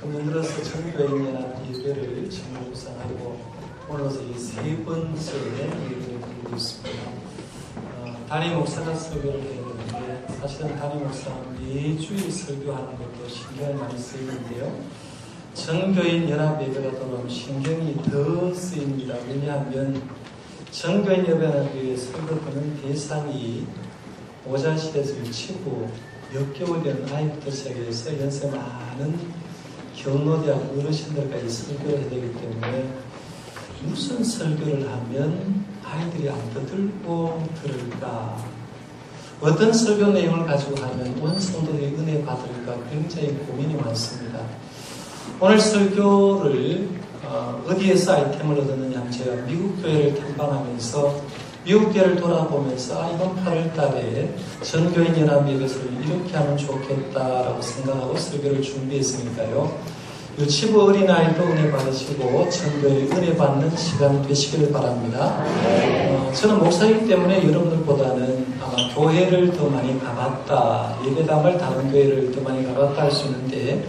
금년 들어서 전교인연합 예배를 처음 묵상하고 오늘로서 이 세 번째 예배를 드리고 있습니다. 담임 목사가 설교를 했는데 사실은 담임 목사는 매주일 설교하는 것도 신경을 많이 쓰이는데요. 전교인 연합 예배가 더 신경이 더 쓰입니다. 왜냐하면 전교인 예배를 설교하는 대상이 모자실에서 유치부 몇 개월 된 아이부터 시작해서 연세 많은 경로대학 어르신들까지 설교를 해야 되기 때문에 무슨 설교를 하면 아이들이 안 들고 들을까, 어떤 설교 내용을 가지고 하면 온 성도들이 은혜 받을까 굉장히 고민이 많습니다. 오늘 설교를 어디에서 아이템을 얻었느냐 하면 제가 미국 교회를 탐방하면서 미국 교회를 돌아보면서 이번 8월 달에 전교인 연합 예배를 이렇게 하면 좋겠다라고 생각하고 설교를 준비했으니까요. 유치부 어린아이도 은혜 받으시고 전교인 은혜 받는 시간 되시길 바랍니다. 저는 목사이기 때문에 여러분들보다는 아마 교회를 더 많이 가봤다, 예배당을 다른 교회를 더 많이 가봤다 할 수 있는데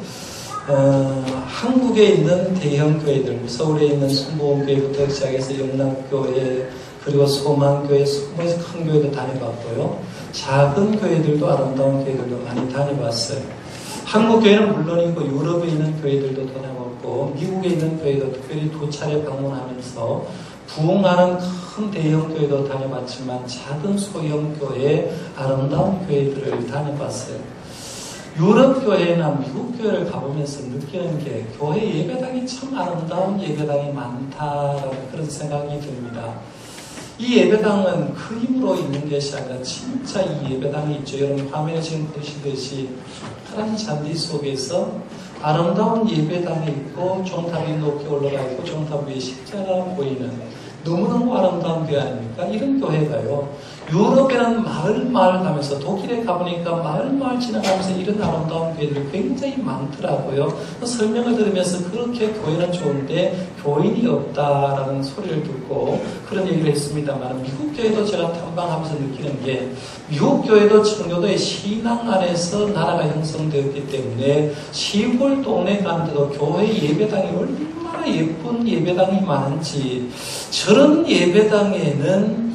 한국에 있는 대형 교회들, 서울에 있는 순복음교회부터 시작해서 영락교회, 그리고 소망교회, 소망에서 큰 교회도 다녀봤고요. 작은 교회들도 아름다운 교회들도 많이 다녀봤어요. 한국 교회는 물론이고 유럽에 있는 교회들도 다녀봤고 미국에 있는 교회도 특별히 2차례 방문하면서 부흥하는 큰 대형 교회도 다녀봤지만 작은 소형 교회, 아름다운 교회들을 다녀봤어요. 유럽 교회나 미국 교회를 가보면서 느끼는 게 교회 예배당이 참 아름다운 예배당이 많다라는 그런 생각이 듭니다. 이 예배당은 그 힘으로 있는 것이 아니라 진짜 이 예배당이 있죠. 여러분 화면에 지금 보시듯이 파란 잔디 속에서 아름다운 예배당이 있고 종탑이 높게 올라가 있고 종탑 위에 십자가 보이는 너무너무 아름다운 교회 아닙니까? 이런 교회가요. 유럽에는 마을 가면서 독일에 가보니까 마을 지나가면서 이런 아름다운 교회들이 굉장히 많더라고요. 설명을 들으면서 그렇게 교회는 좋은데 교인이 없다라는 소리를 듣고 그런 얘기를 했습니다만 미국 교회도 제가 탐방하면서 느끼는 게 미국 교회도 청교도의 신앙 안에서 나라가 형성되었기 때문에 시골 동네 가는데도 교회 예배당이 얼마나 예쁜 예배당이 많은지 저런 예배당에는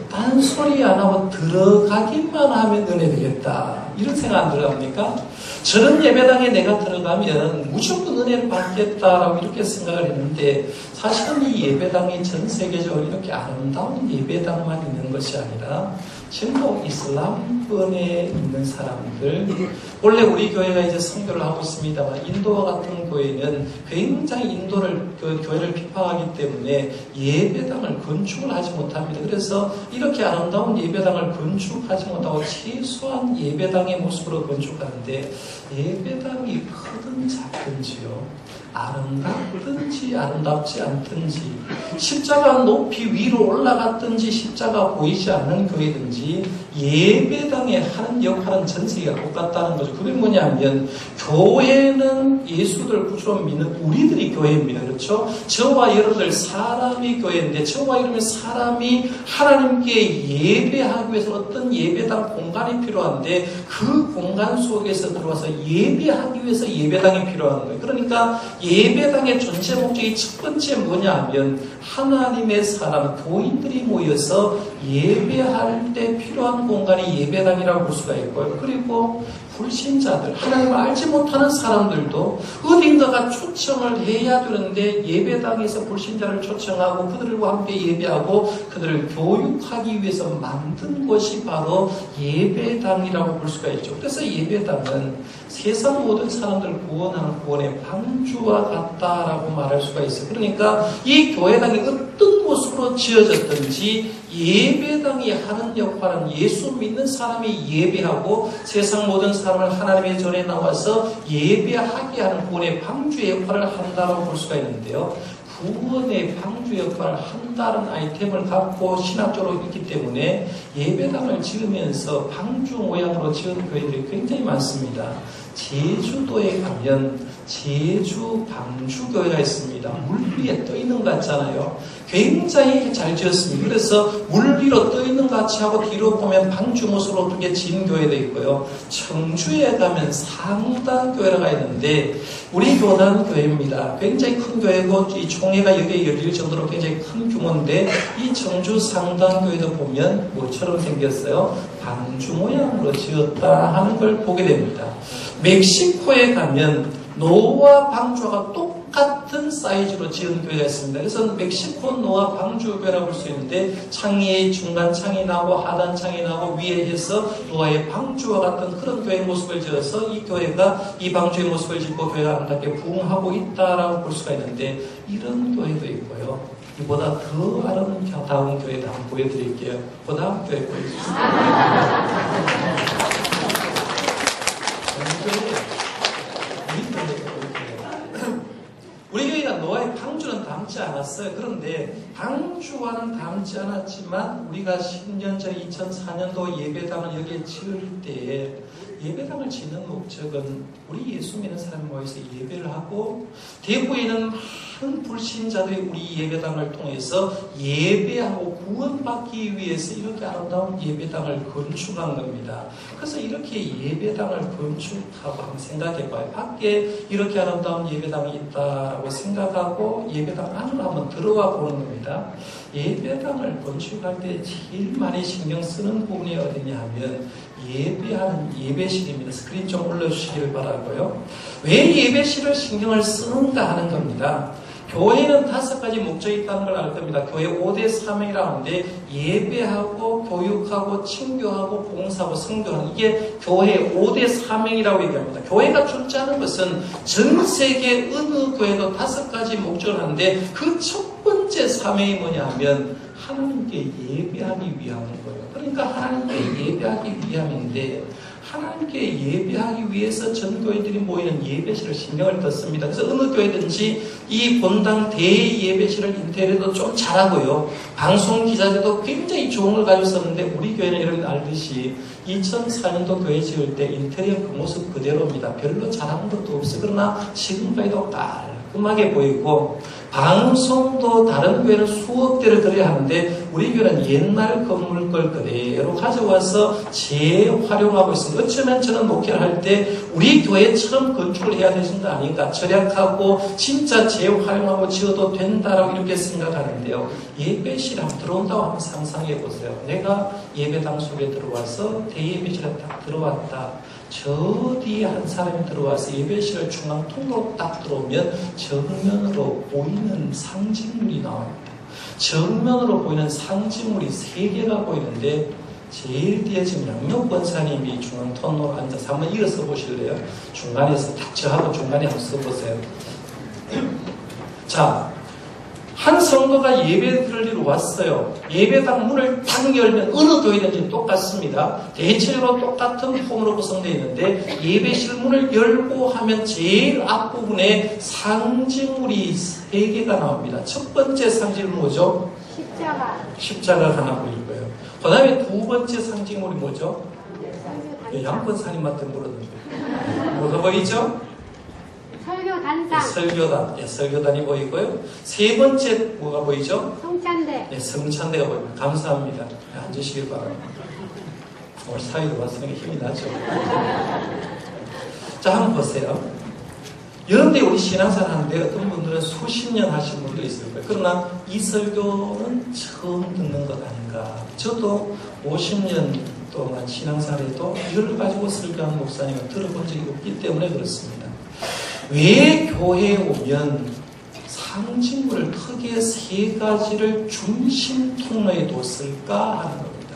딴소리 안 하고 들어가기만 하면 은혜 되겠다. 이런 생각 안 들어갑니까? 저런 예배당에 내가 들어가면 무조건 은혜를 받겠다라고 이렇게 생각을 했는데 사실은 이 예배당이 전 세계적으로 이렇게 아름다운 예배당만 있는 것이 아니라 전부 이슬람권에 있는 사람들, 원래 우리 교회가 이제 선교를 하고 있습니다만 인도와 같은 교회는 굉장히 인도를 교회를 비판하기 때문에 예배당을 건축을 하지 못합니다. 그래서 이렇게 아름다운 예배당을 건축하지 못하고 최소한 예배당의 모습으로 건축하는데 예배당이 크든 작든지요, 아름답든지 아름답지 않든지, 십자가 높이 위로 올라갔든지 십자가 보이지 않는 교회든지 예배당에 하는 역할은 전 세계가 똑같다는 거죠. 그게 뭐냐면 교회는 예수를 구주로 믿는 우리들이 교회입니다. 그렇죠? 저와 여러분들 사람이 교회인데 저와 여러분들 사람이 하나님께 예배하기 위해서 어떤 예배당 공간이 필요한데 그 공간 속에서 들어와서 예배하기 위해서 예배당이 필요한 거예요. 그러니까 예배당의 존재 목적이 첫 번째 뭐냐 하면 하나님의 사람, 교인들이 모여서 예배할 때 필요한 공간이 예배당이라고 볼 수가 있고요. 그리고 불신자들, 하나님을 알지 못하는 사람들도 어딘가가 초청을 해야 되는데 예배당에서 불신자를 초청하고 그들과 함께 예배하고 그들을 교육하기 위해서 만든 곳이 바로 예배당이라고 볼 수가 있죠. 그래서 예배당은 세상 모든 사람들을 구원하는 구원의 방주와 같다라고 말할 수가 있어요. 그러니까 이 교회당이 어떤 모습으로 지어졌든지 예배당이 하는 역할은 예수 믿는 사람이 예배하고 세상 모든 사람을 하나님의 전에 나와서 예배하게 하는 구원의 방주의 역할을 한다고 볼 수가 있는데요. 구원의 방주 역할을 한다는 아이템을 갖고 신학적으로 있기 때문에 예배당을 지으면서 방주 모양으로 지은 교회들이 굉장히 많습니다. 제주도에 가면 제주 방주교회가 있습니다. 물 위에 떠 있는 것 같잖아요. 굉장히 잘 지었습니다. 그래서 물 위로 떠 있는 것 같이 하고 뒤로 보면 방주 모습으로 어떻게 지은 교회도 있고요. 청주에 가면 상당교회가 있는데 우리 교단 교회입니다. 굉장히 큰 교회고 이 총회가 여기에 열릴 정도로 굉장히 큰 규모인데 이 청주 상당교회도 보면 뭐처럼 생겼어요? 방주 모양으로 지었다 하는 걸 보게 됩니다. 멕시코에 가면 노아 방주가 똑같은 사이즈로 지은 교회가 있습니다. 그래서 멕시코 노아 방주교회라고 볼 수 있는데 창이 중간 창이 나고 하단 창이 나고 위에 해서 노아의 방주와 같은 그런 교회의 모습을 지어서 이 교회가 이 방주의 모습을 짓고 교회가 아름답게 부흥하고 있다라고 볼 수가 있는데 이런 교회도 있고요. 이보다 더 아름다운 교회도 한번 보여드릴게요. 그 다음 교회 보여주세요. 우리 교회가 노아의 방주는 닮지 않았어요. 그런데 방주와는 닮지 않았지만 우리가 10년 전 2004년도 예배당을 여기에 지을 때에 예배당을 짓는 목적은 우리 예수 믿는 사람이 모여서 예배를 하고 대구에 있는 많은 불신자들이 우리 예배당을 통해서 예배하고 구원받기 위해서 이렇게 아름다운 예배당을 건축한 겁니다. 그래서 이렇게 예배당을 건축하고 한번 생각해봐요. 밖에 이렇게 아름다운 예배당이 있다라고 생각하고 예배당 안으로 한번 들어와 보는 겁니다. 예배당을 건축할 때 제일 많이 신경 쓰는 부분이 어디냐 하면 예배하는 예배실입니다. 스크린 좀 올려주시길 바라고요. 왜 예배실을 신경을 쓰는가 하는 겁니다. 교회는 5가지 목적이 있다는 걸 알 겁니다. 교회 5대 사명이라고 하는데 예배하고 교육하고 친교하고 봉사하고 성교하는 이게 교회의 5대 사명이라고 얘기합니다. 교회가 존재하는 것은 전 세계 어느 교회도 5가지 목적을 하는데 그 첫 번째 사명이 뭐냐 하면 하나님께 예배하기 위함인 거예요. 그러니까 하나님께 예배하기 위함인데 하나님께 예배하기 위해서 전 교회들이 모이는 예배실을 신경을 뒀습니다. 그래서 어느 교회든지 이 본당 대예배실을 인테리어도 좀 잘하고요. 방송 기자들도 굉장히 좋은 걸 가지고 있었는데 우리 교회는 여러분 알듯이 2004년도 교회 지을 때 인테리어 그 모습 그대로입니다. 별로 잘한 것도 없어요. 그러나 지금까지도 깔끔하게 보이고 방송도 다른 교회는 수억 대를 들여야 하는데 우리 교회는 옛날 건물 걸 그대로 가져와서 재활용하고 있습니다. 어쩌면 저는 목회를 할 때 우리 교회처럼 건축을 해야 되는 거 아닌가, 절약하고 진짜 재활용하고 지어도 된다라고 이렇게 생각하는데요. 예배실 한번 들어온다고 한번 상상해 보세요. 내가 예배당 속에 들어와서 대예배실에 딱 들어왔다. 저 뒤에 한 사람이 들어와서 예배실을 중앙 통로로 딱 들어오면 정면으로 보이는 상징물이 나옵니다. 정면으로 보이는 상징물이 3개가 보이는데 제일 뒤에 지금 양력 권사님이 중앙 통로로 앉아서 한번 일어서 보실래요? 중간에서 딱 저하고 중간에 한번 서보세요. 자, 한 성도가 예배 드리러 왔어요. 예배당 문을 딱 열면 어느 교회든지 똑같습니다. 대체로 똑같은 폼으로 구성되어 있는데 예배실 문을 열고 하면 제일 앞부분에 상징물이 3개가 나옵니다. 첫 번째 상징은 뭐죠? 십자가가 하나 보일 거예요. 그 다음에 2번째 상징물이 뭐죠? 양권사님한테 물었는데 뭐가 보이죠? 설교단상. 설교단. 네, 설교단이 보이고요. 3번째 뭐가 보이죠? 성찬대. 네, 성찬대가 보입니다. 감사합니다. 네, 앉으시길 바랍니다. 오늘 사회도 왔으니까 힘이 나죠. 자, 한번 보세요. 여러분들이 우리 신앙생활 하는데 어떤 분들은 수십 년 하신 분도 있을 거예요. 그러나 이 설교는 처음 듣는 것 아닌가. 저도 50년 동안 신앙생활에도 이걸 가지고 설교하는 목사님을 들어본 적이 없기 때문에 그렇습니다. 왜 교회에 오면 상징물을 크게 3가지를 중심 통로에 뒀을까 하는 겁니다.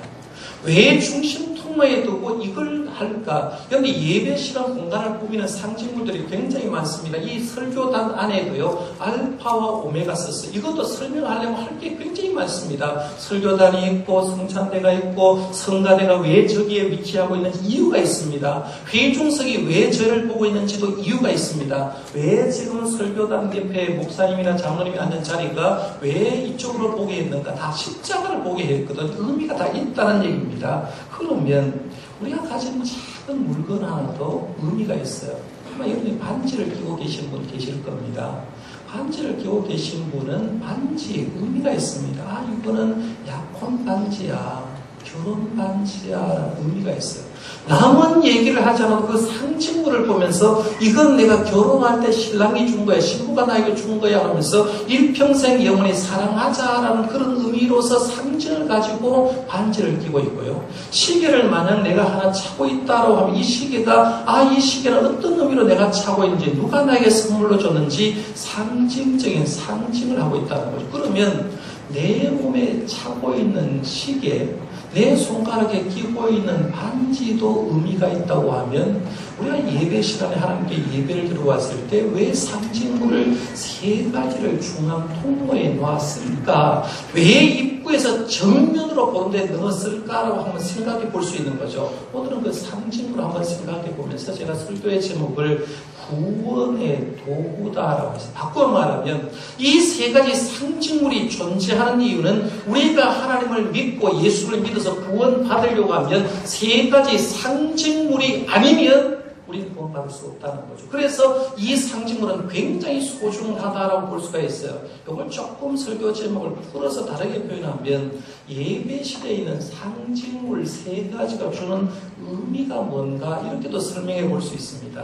왜 중심 통로에 두고 이걸 할까? 그런데 예배실한 공간을 꾸미는 상징물들이 굉장히 많습니다. 이 설교단 안에도요, 알파와 오메가 썼어요. 이것도 설명하려면 할 게 굉장히 많습니다. 설교단이 있고, 성찬대가 있고, 성가대가 왜 저기에 위치하고 있는지 이유가 있습니다. 회중석이 왜 저를 보고 있는지도 이유가 있습니다. 왜 지금 설교단 옆에 목사님이나 장로님이 앉는 자리가 왜 이쪽으로 보게 했는가? 다 십자가를 보게 했거든. 의미가 다 있다는 얘기입니다. 그러면 우리가 가진 작은 물건 하나도 의미가 있어요. 아마 여러분이 반지를 끼고 계신 분 계실 겁니다. 반지를 끼고 계신 분은 반지에 의미가 있습니다. 아, 이거는 약혼 반지야, 결혼 반지야 라는 의미가 있어요. 남은 얘기를 하지 않아도 그 상징물을 보면서 이건 내가 결혼할 때 신랑이 준 거야, 신부가 나에게 준 거야 하면서 일평생 영원히 사랑하자라는 그런 의미로서 상징을 가지고 반지를 끼고 있고요. 시계를 만약 내가 하나 차고 있다고 하면 이 시계가 이 시계는 어떤 의미로 내가 차고 있는지, 누가 나에게 선물로 줬는지 상징적인 상징을 하고 있다는 거죠. 그러면 내 몸에 차고 있는 시계, 내 손가락에 끼고 있는 반지도 의미가 있다고 하면 우리가 예배 시간에 하나님께 예배를 들어왔을 때 왜 상징물을 세 가지를 중앙 통로에 놓았을까? 왜 입구에서 정면으로 보는데 넣었을까라고 한번 생각해 볼 수 있는 거죠. 오늘은 그 상징물을 한번 생각해 보면서 제가 설교의 제목을 구원의 도구다라고 해서 바꿔 말하면 이 세 가지 상징물이 존재하는 이유는 우리가 하나님을 믿고 예수를 믿어서 구원받으려고 하면 세 가지 상징물이 아니면 우리는 구원받을 수 없다는 거죠. 그래서 이 상징물은 굉장히 소중하다라고 볼 수가 있어요. 이걸 조금 설교 제목을 풀어서 다르게 표현하면 예배 시대에 있는 상징물 세 가지가 주는 의미가 뭔가 이렇게도 설명해 볼 수 있습니다.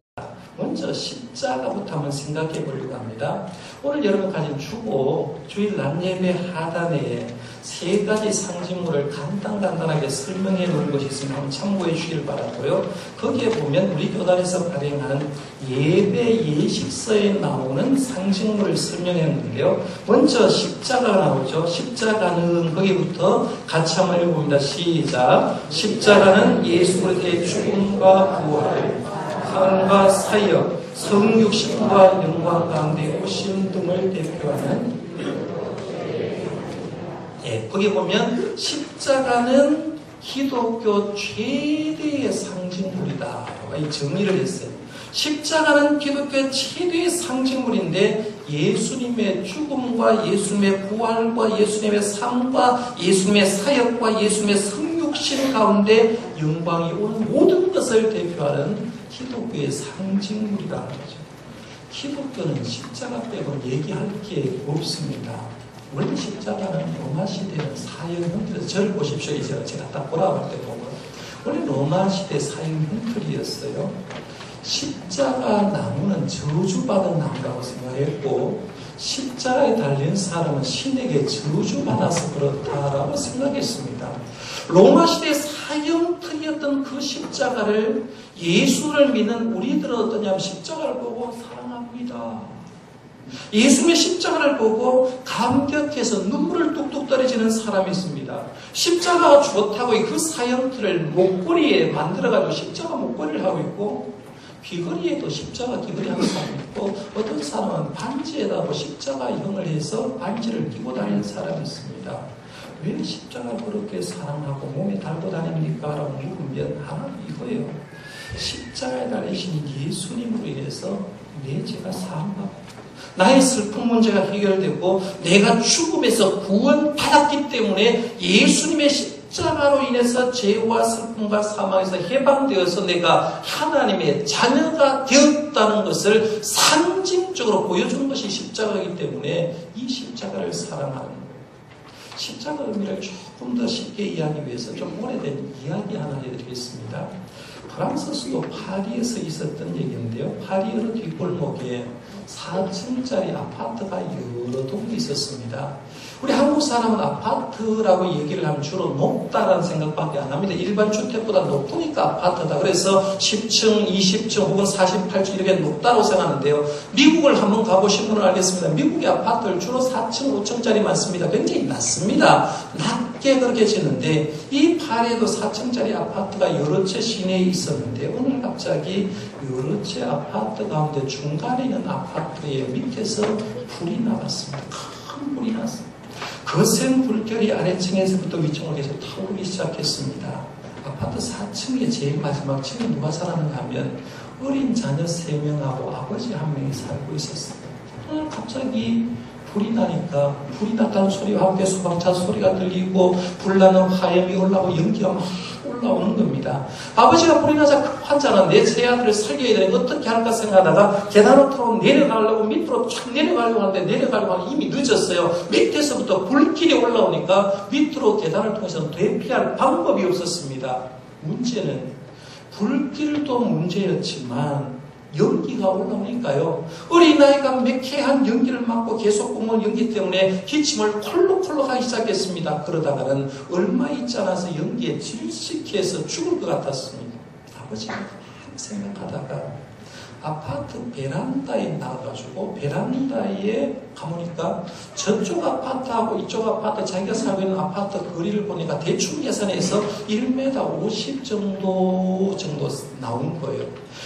먼저 십자가부터 한번 생각해 보려고 합니다. 오늘 여러분 가진 주보 주일 낮 예배 하단에 세 가지 상징물을 간단하게 설명해 놓은 것이 있으면 한번 참고해 주시길 바라고요. 거기에 보면 우리 교단에서 발행한 예배 예식서에 나오는 상징물을 설명해 놓는데요. 먼저 십자가가 나오죠. 십자가는 거기부터 같이 한번 읽어봅니다. 시작. 십자가는 예수 그리스도의 죽음과 부활, 삶과 사역, 성육신과 영광 가운데 오심 등을 대표하는, 거기 보면 십자가는 기독교 최대의 상징물이다. 이 정의를 했어요. 십자가는 기독교의 최대의 상징물인데 예수님의 죽음과 예수님의 부활과 예수님의 삶과 예수님의 사역과 예수님의 성육신 가운데 영광이 오는 모든 것을 대표하는 기독교의 상징물이라는 거죠. 기독교는 십자가 빼고 얘기할 게 없습니다. 원래 십자가는 로마 시대는 사형 형틀에서 저를 보십시오. 이제 제가 딱 돌아볼 때 보면 원래 로마 시대 사형 형틀이었어요. 십자가 나무는 저주받은 나무라고 생각했고 십자가에 달린 사람은 신에게 저주받아서 그렇다라고 생각했습니다. 로마 시대 사형틀이었던 그 십자가를 예수를 믿는 우리들은 어떠냐면 십자가를 보고 사랑합니다. 예수님의 십자가를 보고 감격해서 눈물을 뚝뚝 떨어지는 사람이 있습니다. 십자가가 좋다고 그 사형틀을 목걸이에 만들어가지고 십자가 목걸이를 하고 있고 귀걸이에도 십자가 귀걸이 하는 사람이 있고 어떤 사람은 반지에다가 십자가형을 해서 반지를 끼고 다니는 사람이 있습니다. 왜 십자가를 그렇게 사랑하고 몸에 달고 다닙니까? 라고 물으면 하나는 이거예요. 십자가에 달리신 예수님으로 인해서 내 죄가 사함받고 나의 슬픈 문제가 해결되고 내가 죽음에서 구원받았기 때문에 예수님의 십자가로 인해서 죄와 슬픔과 사망에서 해방되어서 내가 하나님의 자녀가 되었다는 것을 상징적으로 보여주는 것이 십자가이기 때문에 이 십자가를 사랑하는 거예요. 십자가 의미를 조금 더 쉽게 이해하기 위해서 좀 오래된 이야기 하나 해드리겠습니다. 프랑스 수도 파리에서 있었던 얘기인데요. 파리 어느 뒷골목에 4층짜리 아파트가 여러 동이 있었습니다. 우리 한국 사람은 아파트라고 얘기를 하면 주로 높다라는 생각밖에 안 합니다. 일반 주택보다 높으니까 아파트다. 그래서 10층, 20층 혹은 48층 이렇게 높다고 생각하는데요. 미국을 한번 가보신 분은 알겠습니다. 미국의 아파트를 주로 4층, 5층짜리 많습니다. 굉장히 낮습니다. 낮게 그렇게 짓는데 이 파리에도 4층짜리 아파트가 여러 채 시내에 있었는데 오늘 갑자기 여러 채 아파트 가운데 중간에 있는 아파트의 밑에서 불이 나갔습니다. 큰 불이 났습니다. 거센 불결이 아래층에서부터 위층으로 계속 타오르기 시작했습니다. 아파트 4층의 제일 마지막 층에 누가 살았는가 하면 어린 자녀 3명하고 아버지 1명이 살고 있었어요. 갑자기 불이 나니까 불이 났다는 소리와 함께 소방차 소리가 들리고 불나는 화염이 올라오고 연기가 막 올라오는 겁니다. 아버지가 불이 나자 그 환자는 내 세 아들을 살려야 되니 어떻게 할까 생각하다가 계단으로 내려가려고 밑으로 쫙 내려가려고 하는데 내려가려고 하면 이미 늦었어요. 밑에서부터 불길이 올라오니까 밑으로 계단을 통해서 대피할 방법이 없었습니다. 문제는 불길도 문제였지만 연기가 올라오니까요. 어린아이가 매캐한 연기를 맞고 계속 뿜은 연기 때문에 기침을 콜록콜록 하기 시작했습니다. 그러다가는 얼마 있지 않아서 연기에 질식해서 죽을 것 같았습니다. 아버지가 생각하다가 아파트 베란다에 나가가지고 베란다에 가보니까 저쪽 아파트하고 이쪽 아파트 자기가 살고 있는 아파트 거리를 보니까 대충 계산해서 1m 50 정도 나온 거예요.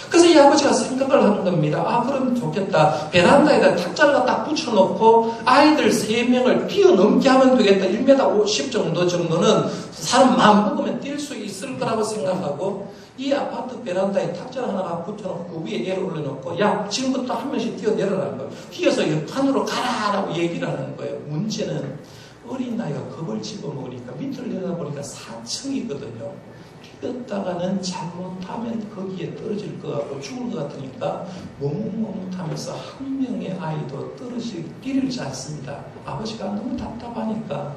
그래서 이 아버지가 생각을 하는 겁니다. 아, 그럼 좋겠다. 베란다에다 탁자를 갖다 붙여놓고 아이들 3명을 뛰어넘게 하면 되겠다. 1m 50 정도는 사람 마음 먹으면 뛸 수 있을 거라고 생각하고 이 아파트 베란다에 탁자를 하나 붙여놓고 그 위에 애를 올려놓고 야, 지금부터 한 명씩 뛰어내려라는 거예요. 뛰어서 옆판으로 가라라고 얘기를 하는 거예요. 문제는 어린아이가 겁을 집어먹으니까 밑을 내려다보니까 4층이거든요. 뛰었다가는 잘못하면 거기에 떨어질 것 같고 죽을 것 같으니까 머뭇머뭇하면서 한 명의 아이도 뛰지 않습니다. 아버지가 너무 답답하니까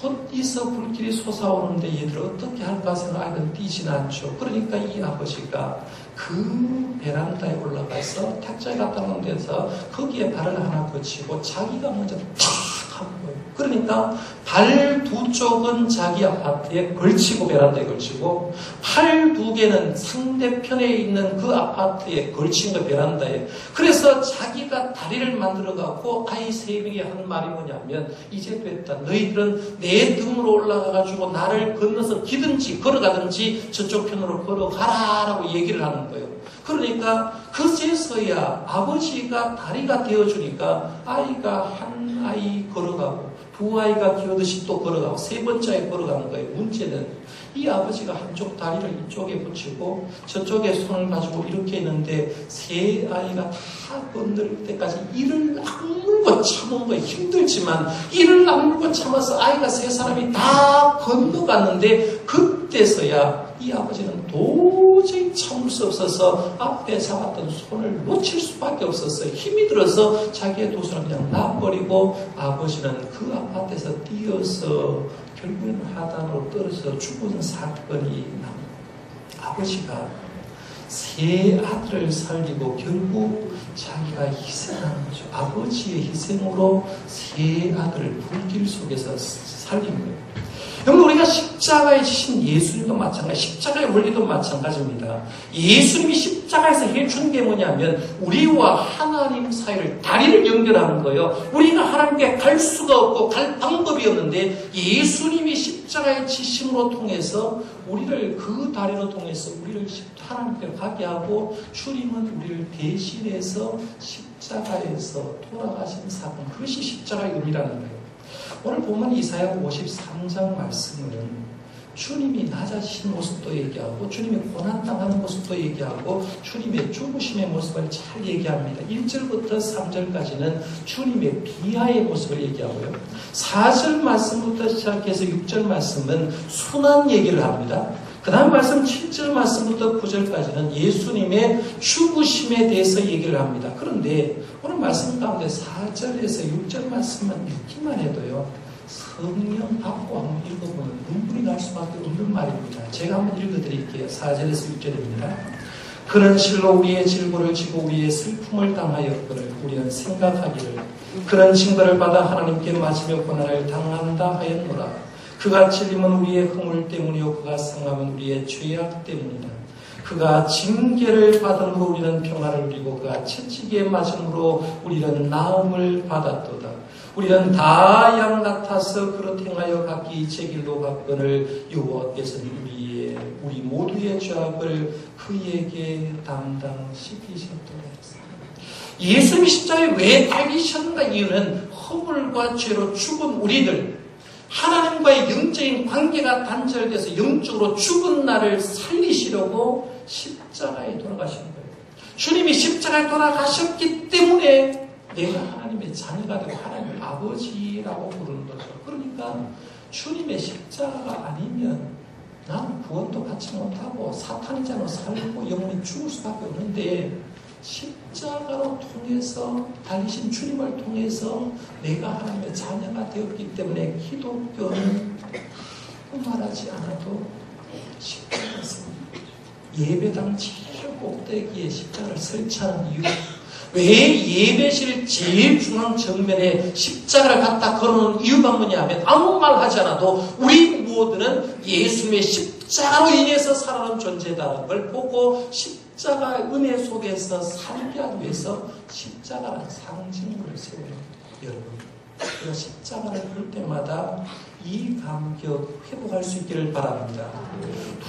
곧 있어 불길이 솟아오는데 얘들 어떻게 할까 생각 아이들은 뛰지는 않죠. 그러니까 이 아버지가 그 베란다에 올라가서 탁자에 갖다 놓은 데서 거기에 발을 하나 거치고 자기가 먼저 탁 하는 거예요. 그러니까 발 두 쪽은 자기 아파트에 걸치고 베란다에 걸치고 팔 두 개는 상대편에 있는 그 아파트에 걸친 거 베란다에. 그래서 자기가 다리를 만들어 갖고 아이 3명이 한 말이 뭐냐면 이제 됐다. 너희들은 내 등으로 올라가 가지고 나를 건너서 기든지 걸어가든지 저쪽 편으로 걸어가라라고 얘기를 하는 거예요. 그러니까 그제서야 아버지가 다리가 되어주니까 아이가 한 아이 걸어가고 두 아이가 기어듯이 또 걸어가고 세 번째 아이 걸어가는 거예요. 문제는 이 아버지가 한쪽 다리를 이쪽에 붙이고 저쪽에 손을 가지고 이렇게 있는데 세 아이가 다 건널 때까지 이를 악물고 참은 거예요. 힘들지만 이를 악물고 참아서 아이가 세 사람이 다 건너갔는데 그때서야 이 아버지는 도저히 참을 수 없어서 앞에 잡았던 손을 놓칠 수밖에 없었어요. 힘이 들어서 자기의 두 손을 그냥 놔버리고 아버지는 그 아파트에서 뛰어서 결국은 하단으로 떨어져 죽은 사건이 납니다. 아버지가 세 아들을 살리고 결국 자기가 희생한 거죠. 아버지의 희생으로 세 아들을 불길 속에서 살린 거예요. 여러분, 우리가 십자가에 지신 예수님도 마찬가지, 십자가의 원리도 마찬가지입니다. 예수님이 십자가에서 해준 게 뭐냐면 우리와 하나님 사이를 다리를 연결하는 거예요. 우리가 하나님께 갈 수가 없고 갈 방법이 없는데 예수님이 십자가의 지심으로 통해서 우리를 그 다리로 통해서 우리를 하나님께 가게 하고 주님은 우리를 대신해서 십자가에서 돌아가신 사건, 그것이 십자가의 의미라는 거예요. 오늘 보면 이사야 53장 말씀은 주님이 낮아지신 모습도 얘기하고 주님이 고난당하는 모습도 얘기하고 주님의 죽으심의 모습을 잘 얘기합니다. 1절부터 3절까지는 주님의 비하의 모습을 얘기하고요. 4절 말씀부터 시작해서 6절 말씀은 순환 얘기를 합니다. 그 다음 말씀 7절 말씀부터 9절까지는 예수님의 죽으심에 대해서 얘기를 합니다. 그런데 오늘 말씀 가운데 4절에서 6절 말씀만 읽기만 해도요, 성령 받고 한번 읽어보면 눈물이 날 수밖에 없는 말입니다. 제가 한번 읽어드릴게요. 4절에서 6절입니다. 그는 실로 우리의 질고를 지고 우리의 슬픔을 당하였거늘 우리는 생각하기를 그는 징벌을 받아 하나님께 맞으며 고난을 당한다 하였노라. 그가 찔림은 우리의 허물 때문이요 그가 상함은 우리의 죄악 때문이다. 그가 징계를 받음으로 우리는 평안을 누리고 그가 채찍에 맞음으로 우리는 나음을 받았도다. 우리는 다 양 같아서 그릇 행하여 각기 제 길로 갔거늘 여호와께서는 우리 모두의 죄악을 그에게 담당시키셨도다. 예수님이 십자가에 왜 달리셨는가? 이유는 허물과 죄로 죽은 우리들, 하나님과의 영적인 관계가 단절돼서 영적으로 죽은 나를 살리시려고 십자가에 돌아가신 거예요. 주님이 십자가에 돌아가셨기 때문에 내가 하나님의 자녀가 되고 하나님의 아버지라고 부르는 거죠. 그러니까 주님의 십자가가 아니면 나는 구원도 받지 못하고 사탄이잖아 살고 영원히 죽을 수밖에 없는데 십자가로 통해서 달리신 주님을 통해서 내가 하나님의 자녀가 되었기 때문에 기독교는 말하지 않아도 십자가에서 예배당 제일 꼭대기에 십자가를 설치하는 이유, 왜 예배실 제일 중앙 정면에 십자가를 갖다 걸어놓은 이유가 뭐냐면 아무 말 하지 않아도 우리 모두는 예수님의 십자가로 인해서 살아난 존재다라는 걸 보고 십자가의 은혜 속에서 살기 위해서 십자가라는 상징물을 세워요. 여러분, 우리가 십자가를 볼 때마다 이 감격 회복할 수 있기를 바랍니다.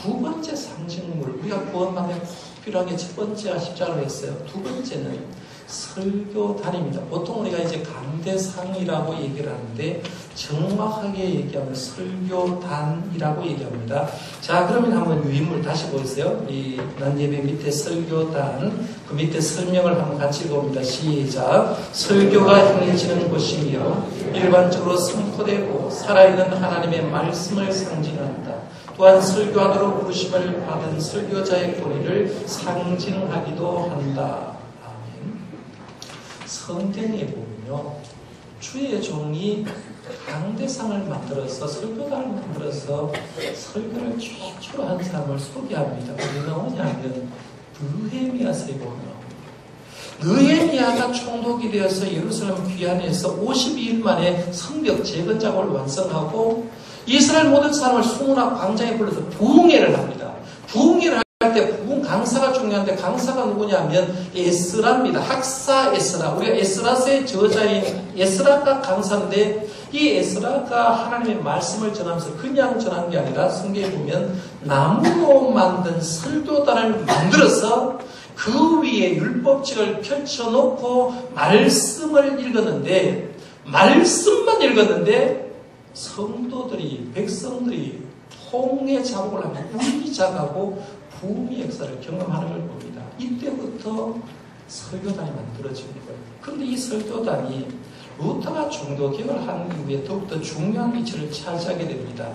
두 번째 상징물, 우리가 구원받는 꼭 필요한 게 첫 번째가 십자가로 했어요. 두 번째는 설교단입니다. 보통 우리가 이제 강대상이라고 얘기를 하는데 정확하게 얘기하면 설교단이라고 얘기합니다. 자, 그러면 한번 유인물 다시 보세요. 이 난예배 밑에 설교단, 그 밑에 설명을 한번 같이 읽어봅니다. 시작. 설교가 행해지는 곳이며 일반적으로 선포되고 살아있는 하나님의 말씀을 상징한다. 또한 설교하도록 부르심을 받은 설교자의 권위를 상징하기도 한다. 성경에 보면요, 주의 종이 강대상을 만들어서 설교단을 만들어서 설교를 최초로 한 사람을 소개합니다. 어디 나오냐면 느헤미야서에 보면 느헤미야가 총독이 되어서 예루살렘 귀환해서 52일 만에 성벽 재건 작업을 완성하고 이스라엘 모든 사람을 수문화 광장에 불러서 부흥회를 합니다. 부흥회를 할 때 부흥 강사가 중요한데 강사가 누구냐면 에스라입니다. 학사 에스라. 우리가 에스라서의 저자인 에스라가 강사인데 이 에스라가 하나님의 말씀을 전하면서 그냥 전한 게 아니라 성경에 보면 나무로 만든 설교단을 만들어서 그 위에 율법책을 펼쳐놓고 말씀을 읽었는데 말씀만 읽었는데 성도들이 백성들이 통의 작업을 하면 울기작하고 부흥의 역사를 경험하는 걸 봅니다. 이때부터 설교단이 만들어지는 거예요. 그런데 이 설교단이 루터가 종교개혁을 한 이후에 더욱더 중요한 위치를 차지하게 됩니다.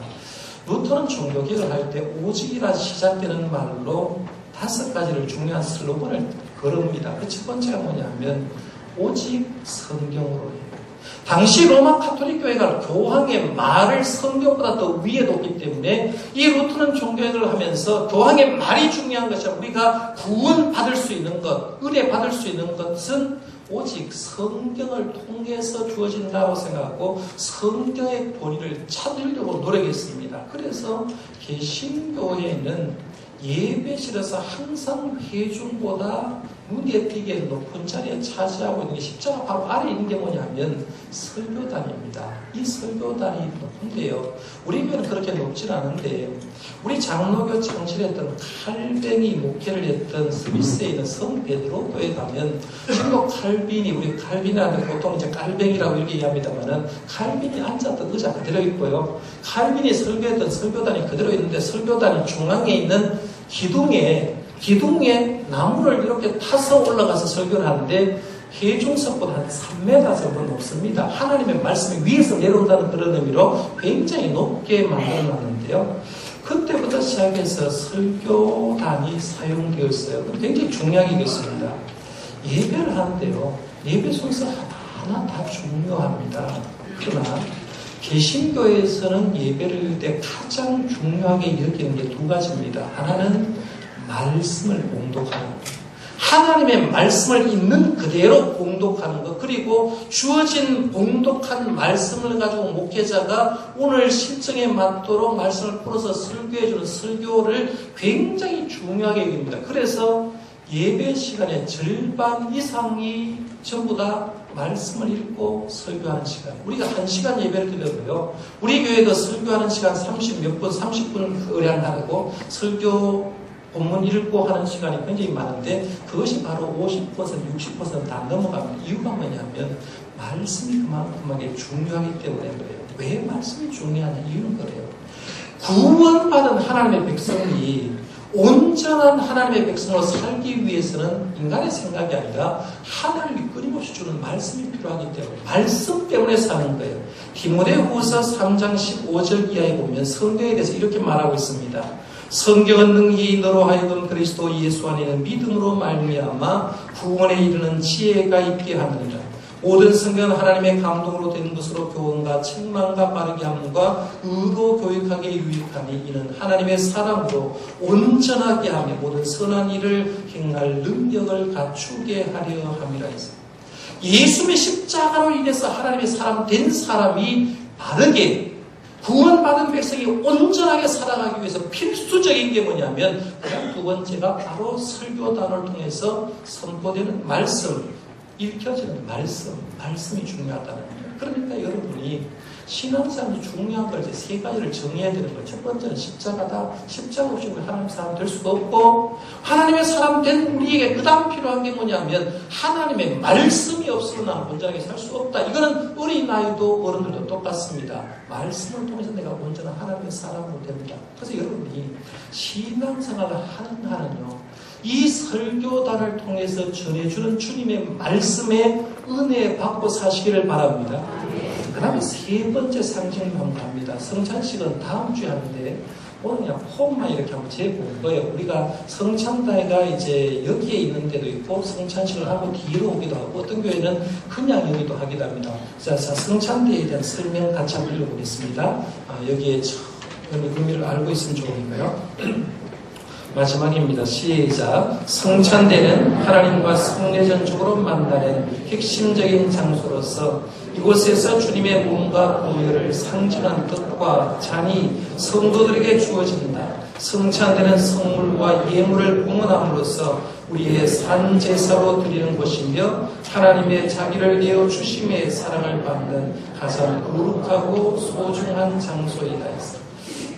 루터는 종교개혁을 할 때 오직이라 시작되는 말로 5가지를 중요한 슬로건을 걸읍니다. 그 첫 번째가 뭐냐면 오직 성경으로 해요. 당시 로마 카톨릭 교회가 교황의 말을 성경보다 더 위에 뒀기 때문에 이 루터는 종교개혁을 하면서 교황의 말이 중요한 것이 아니라 우리가 구원받을 수 있는 것, 은혜 받을 수 있는 것은 오직 성경을 통해서 주어진다고 생각하고 성경의 본의를 찾으려고 노력했습니다. 그래서 개신교회는 예배실에서 항상 회중보다 눈에 띄게 높은 자리에 차지하고 있는 게 십자가 바로 아래에 있는 게 뭐냐면 설교단입니다. 이 설교단이 높은데요. 우리 교회는 그렇게 높진 않은데 우리 장로교 창실했던 칼뱅이 목회를 했던 스위스에 있는 성 베드로 교회 가면 지금 칼빈이 우리 칼빈한테 보통 이제 칼뱅이라고 이렇게 얘기합니다만은 칼빈이 앉았던 의자 그대로 있고요. 칼빈이 설교했던 설교단이 그대로 있는데 설교단이 중앙에 있는 기둥에 나무를 이렇게 타서 올라가서 설교를 하는데 해중석보다 한 3m 정도 높습니다. 하나님의 말씀이 위에서 내려온다는 그런 의미로 굉장히 높게 만들어놨는데요. 그때부터 시작해서 설교단이 사용되었어요. 굉장히 중요하게 있습니다. 예배를 하는데요. 예배 순서 하나하나 다 중요합니다. 그러나 개신교에서는 예배를 할 때 가장 중요하게 여기는 게 2가지입니다. 하나는 말씀을 봉독하는 것. 하나님의 말씀을 있는 그대로 봉독하는 것. 그리고 주어진 봉독한 말씀을 가지고 목회자가 오늘 실정에 맞도록 말씀을 풀어서 설교해주는 설교를 굉장히 중요하게 여깁니다. 그래서 예배 시간의 절반 이상이 전부 다 말씀을 읽고 설교하는 시간. 우리가 1시간 예배를 드려도요. 우리 교회도 설교하는 시간 30몇 분, 30분 의량하고 설교 본문 읽고 하는 시간이 굉장히 많은데 그것이 바로 50%, 60% 다 넘어갑니다. 이유가 뭐냐면 말씀이 그만큼하게 중요하기 때문에 그래요. 왜 말씀이 중요하냐 이유는 그래요. 구원받은 하나님의 백성이 온전한 하나님의 백성으로 살기 위해서는 인간의 생각이 아니라 하나님이 끊임없이 주는 말씀이 필요하기 때문에 말씀 때문에 사는 거예요. 디모데후서 3장 15절 이하에 보면 성경에 대해서 이렇게 말하고 있습니다. 성경은 능히 너로 하여금 그리스도 예수 안에 있는 믿음으로 말미암아 구원에 이르는 지혜가 있게 하느니라. 모든 성경은 하나님의 감동으로 된 것으로 교훈과 책망과 바르게 함과 의로 교육하기에 유익하니 이는 하나님의 사랑으로 온전하게 하며 모든 선한 일을 행할 능력을 갖추게 하려 함이라 했습니다. 예수의 십자가로 인해서 하나님의 사람 된 사람이 바르게 구원받은 백성이 온전하게 살아가기 위해서 필수적인 게 뭐냐면 그다음 두 번째가 바로 설교단을 통해서 선포되는 말씀, 읽혀지는 말씀이 중요하다는 거예요. 그러니까 여러분이 신앙생활이 중요한 걸 이제 세 가지를 정해야 되는 거예요. 첫 번째는 십자가다. 십자가 없이 우리 하나님의 사람 될 수도 없고, 하나님의 사람 된 우리에게 그 다음 필요한 게 뭐냐면 하나님의 말씀이 없으면 나는 온전하게 살 수 없다. 이거는 어린아이도 어른들도 똑같습니다. 말씀을 통해서 내가 온전한 하나님의 사람으로 됩니다. 그래서 여러분이 신앙생활을 하는 한은요, 이 설교단을 통해서 전해주는 주님의 말씀에 은혜 받고 사시기를 바랍니다. 그 다음에 세 번째 상징을 한번 갑니다. 성찬식은 다음 주에 하는데 오늘 그냥 폼만 이렇게 한번 재본 거예요. 우리가 성찬다회가 이제 여기에 있는 데도 있고 성찬식을 하고 뒤로 오기도 하고 어떤 교회는 그냥 여기도 하기도 합니다. 자, 성찬대에 대한 설명 같이 한번 읽어보겠습니다. 여기에 의미를 알고 있으면 좋으니까요. 마지막입니다. 시작. 성찬대는 하나님과 성례전적으로 만나는 핵심적인 장소로서 이곳에서 주님의 몸과 보혈을 상징한 떡과 잔이 성도들에게 주어진다. 성찬대는 성물과 예물을 봉헌함으로써 우리의 산 제사로 드리는 곳이며 하나님의 자기를 내어 주심의 사랑을 받는 가장 거룩하고 소중한 장소이다 했습니다.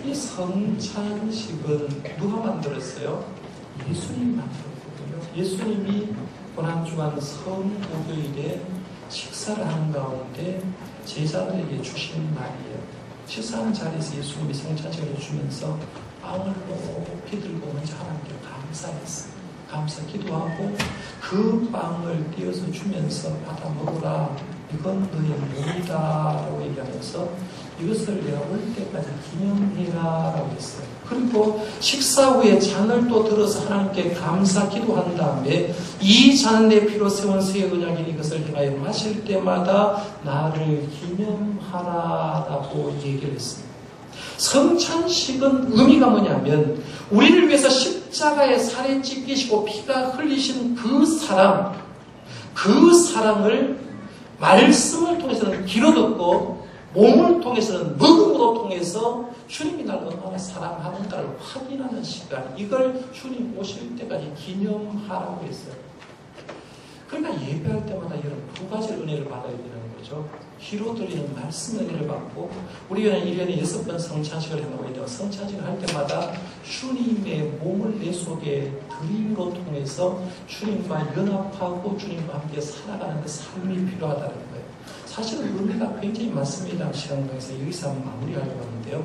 이 성찬식은 누가 만들었어요? 예수님이 만들었거든요. 예수님이 고난주간 성목요일에 식사를 하는 가운데 제자들에게 주신 말이에요. 식사하는 자리에서 예수님이 성찬식을 해주면서 빵을 높이 들고 먼저 하나님께 감사했어요. 감사 기도하고 그 빵을 띄어서 주면서 받아 먹으라. 이건 너의 몸이다 라고 얘기하면서 이것을 내가 올 때까지 기념해라 라고 했어요. 그리고 식사 후에 잔을 또 들어서 하나님께 감사 기도한 다음에 이 잔은 내 피로 세운 새 언약이니 이것을 행하여 마실 때마다 나를 기념하라 라고 얘기를 했습니다. 성찬식은 의미가 뭐냐면 우리를 위해서 십자가에 살에 찢기시고 피가 흘리신 그 사랑을 말씀을 통해서는 귀로 듣고 몸을 통해서는 먹음으로 통해서 주님이 나를 얼마나 사랑하는가를 확인하는 시간, 이걸 주님 오실 때까지 기념하라고 했어요. 그러니까 예배할 때마다 이런 두 가지 은혜를 받아야 되는 거죠. 귀로 드리는 말씀 은혜를 받고, 우리는 1년에 6번 성찬식을 해놓고 있는데 성찬식을 할 때마다 주님의 몸을 내 속에 드림으로 통해서 주님과 연합하고 주님과 함께 살아가는 그 삶이 필요하다는 거예요. 사실은 의미가 굉장히 많습니다. 시간 통해서 여기서 한번 마무리하려고 하는데요.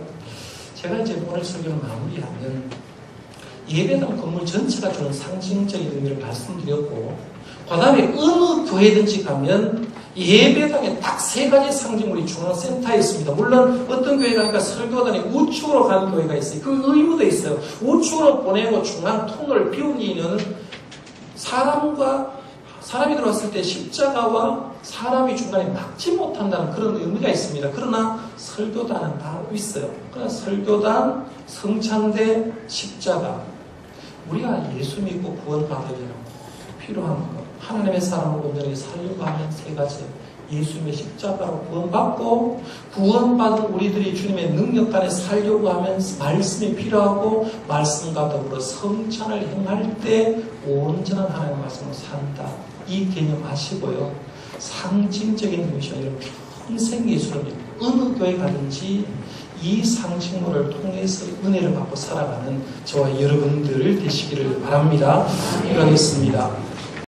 제가 이제 오늘 설교를 마무리하면 예배당 건물 전체가 주는 상징적인 의미를 말씀드렸고, 그 다음에 어느 교회든지 가면 예배당에 딱 세 가지 상징물이 중앙센터에 있습니다. 물론 어떤 교회가 가니까 설교단이 우측으로 가는 교회가 있어요. 그 의무도 있어요. 우측으로 보내고 중앙 통로를 비우기는 사람이 들어왔을 때 십자가와 사람이 중간에 막지 못한다는 그런 의미가 있습니다. 그러나 설교단은 다 있어요. 그러나 설교단, 성찬대, 십자가, 우리가 예수 믿고 구원받으려면 필요한 것, 하나님의 사람을 온전히 살려고 하는 세 가지, 예수님의 십자가로 구원받고 구원받은 우리들이 주님의 능력 안에 살려고 하면 말씀이 필요하고, 말씀과 더불어 성찬을 행할 때 온전한 하나님의 말씀으로 산다. 이 개념 아시고요. 상징적인 의미죠. 여러분 평생 예수를 믿고 어느 교회 가든지 이 상징물을 통해서 은혜를 받고 살아가는 저와 여러분들 되시기를 바랍니다. 기도하겠습니다.